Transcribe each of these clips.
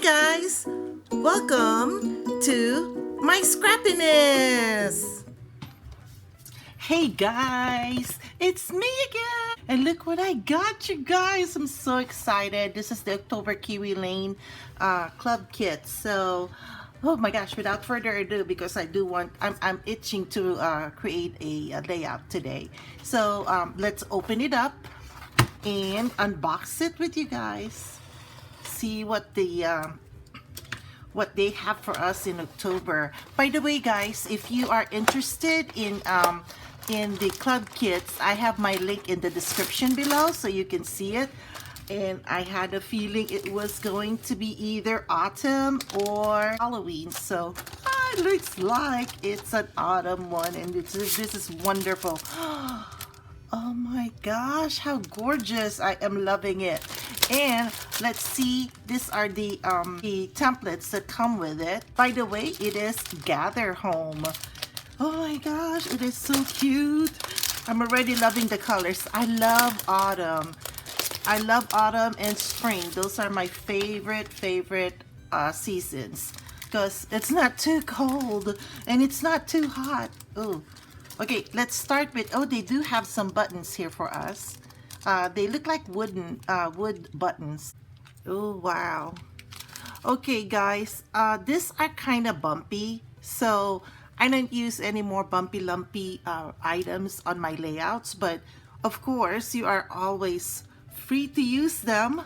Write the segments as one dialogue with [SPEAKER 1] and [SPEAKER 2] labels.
[SPEAKER 1] guys, welcome to my scrappiness.
[SPEAKER 2] Hey guys, it's me again! And look what I got you guys! I'm so excited. This is the October Kiwi Lane club kit. So, oh my gosh, without further ado, because I'm itching to create a layout today. So, let's open it up and unbox it with you guys. See what they have for us in October. By the way, guys, if you are interested in the club kits, I have my link in the description below so you can see it. And I had a feeling it was going to be either autumn or Halloween. So it looks like it's an autumn one, and this is wonderful. Oh my gosh, how gorgeous. I am loving it. And let's see, these are the templates that come with it. By the way, it is Gather Home. Oh my gosh, it is so cute. I'm already loving the colors. I love autumn. I love autumn and spring. Those are my favorite seasons because it's not too cold and it's not too hot. Oh. Okay, let's start with, they do have some buttons here for us. They look like wood buttons. Oh, wow. Okay, guys, these are kind of bumpy, so I don't use any more bumpy, lumpy items on my layouts, but of course, you are always free to use them.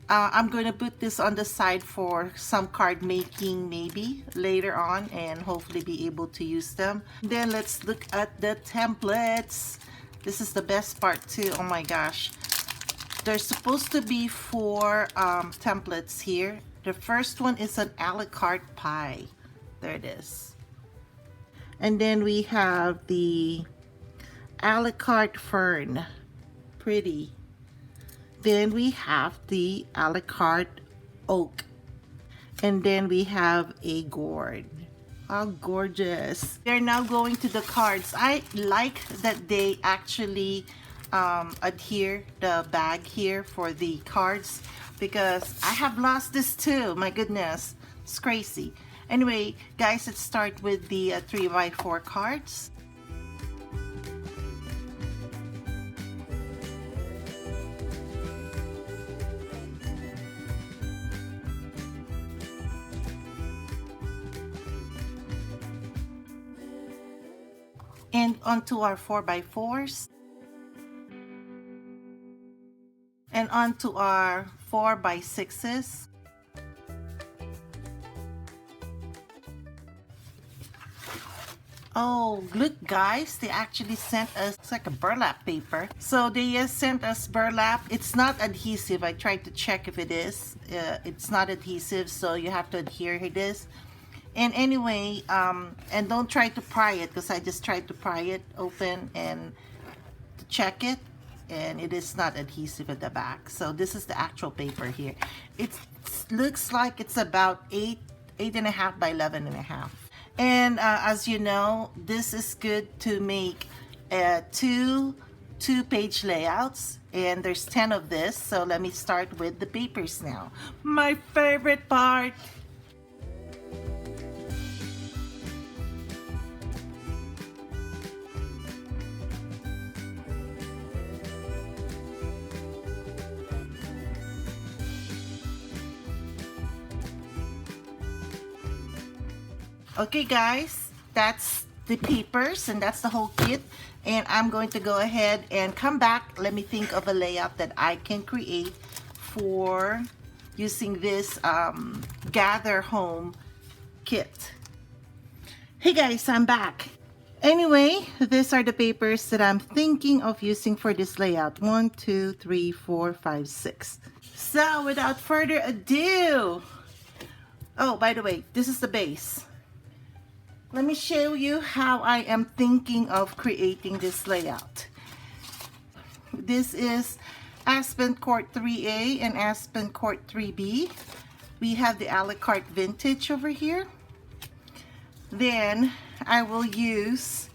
[SPEAKER 2] I'm going to put this on the side for some card making maybe later on and hopefully be able to use them. Then let's look at the templates. This is the best part too. Oh my gosh. There's supposed to be 4 templates here. The first one is an a la carte pie. There it is. And then we have the a la carte fern. Pretty. Then we have the a la carte oak. And then we have a gourd. How gorgeous. They're now going to the cards. I like that they actually adhere the bag here for the cards because I have lost this too. My goodness, it's crazy. Anyway, guys, let's start with the 3x4 cards. And onto our 4x4s. And onto our 4x6s. Oh, look guys, they actually sent us, it's like a burlap paper. So they just sent us burlap. It's not adhesive. I tried to check if it is. It's not adhesive, so you have to adhere this. And anyway, and don't try to pry it because I just tried to pry it open and to check it, and it is not adhesive at the back. So this is the actual paper here. It looks like it's about 8.5 by 11.5. And as you know, this is good to make two-page layouts, and there's 10 of this. So let me start with the papers now. My favorite part. Okay guys, that's the papers and that's the whole kit, and I'm going to go ahead and come back. Let me think of a layout that I can create for using this Gather Home kit. Hey guys, I'm back. Anyway, these are the papers that I'm thinking of using for this layout. 1, 2, 3, 4, 5, 6. So without further ado, oh, by the way, this is the base. Let me show you how I am thinking of creating this layout. This is Aspen Court 3A and Aspen Court 3B. We have the a la carte vintage over here. Then I will use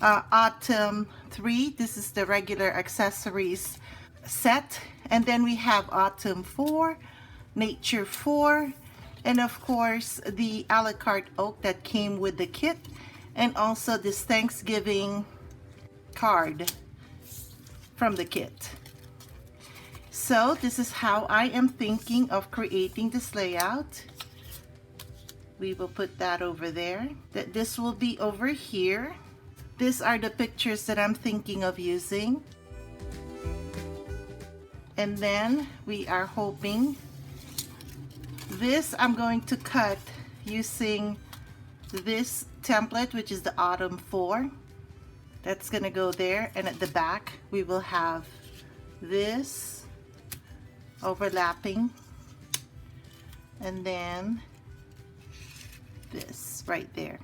[SPEAKER 2] Autumn 3. This is the regular accessories set. And then we have Autumn 4 Nature 4, and of course the a la carte oak that came with the kit, and also this Thanksgiving card from the kit. So this is how I am thinking of creating this layout. We will put that over there. This will be over here. These are the pictures that I'm thinking of using. And then we are hoping this I'm going to cut using this template, which is the Autumn 4. That's gonna go there, and at the back we will have this overlapping, and then this right there.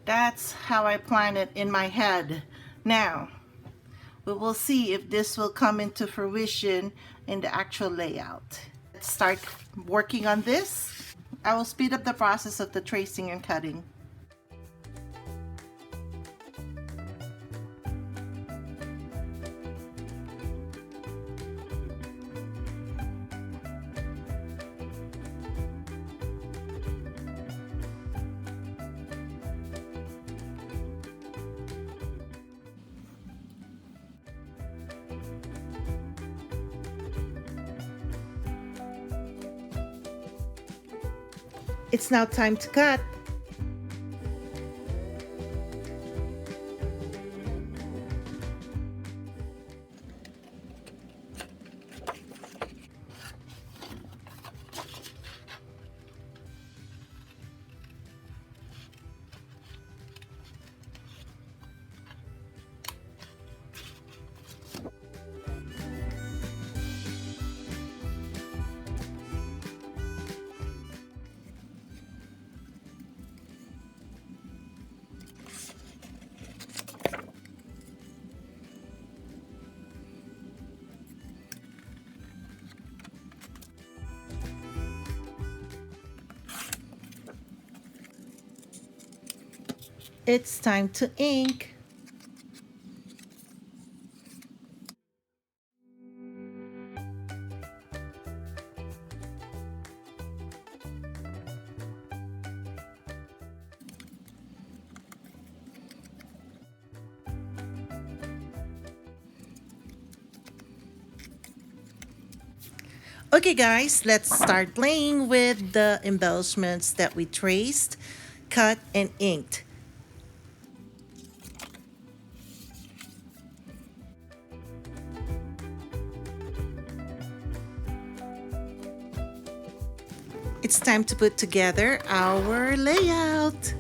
[SPEAKER 2] That's how I plan it in my head. Now we will see if this will come into fruition in the actual layout. Let's start working on this. I will speed up the process of the tracing and cutting. It's now time to cut. It's time to ink. Okay guys, let's start playing with the embellishments that we traced, cut, and inked. It's time to put together our layout.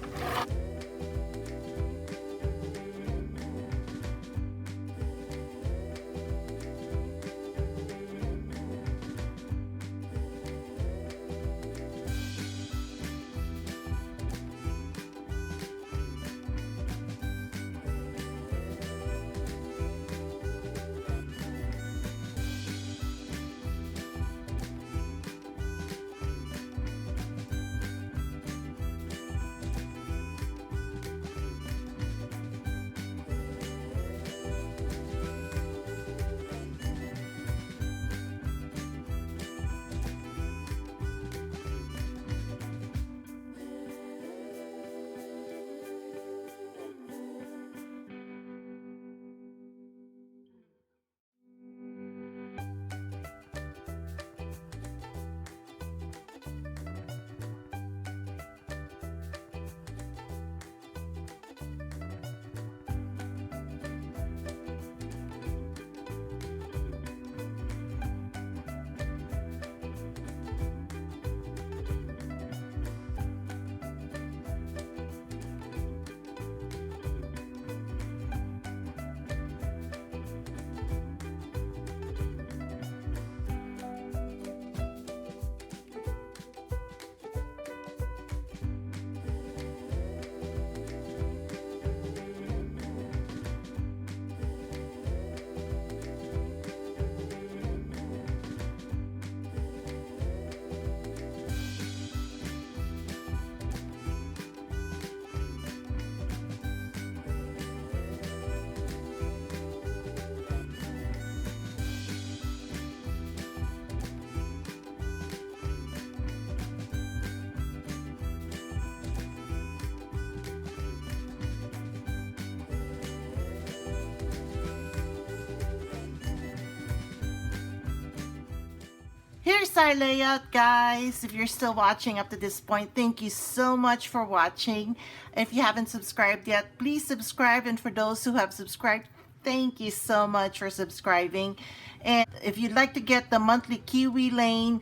[SPEAKER 2] here's our layout, guys. If you're still watching up to this point, thank you so much for watching. If you haven't subscribed yet, please subscribe. And for those who have subscribed, thank you so much for subscribing. And if you'd like to get the monthly Kiwi Lane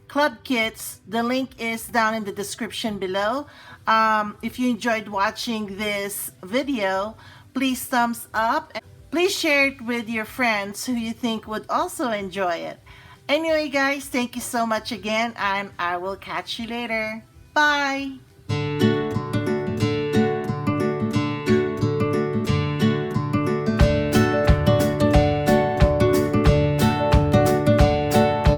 [SPEAKER 2] Club kits, the link is down in the description below. If you enjoyed watching this video, please thumbs up. Please share it with your friends who you think would also enjoy it. Anyway, guys, thank you so much again, and I will catch you later. Bye!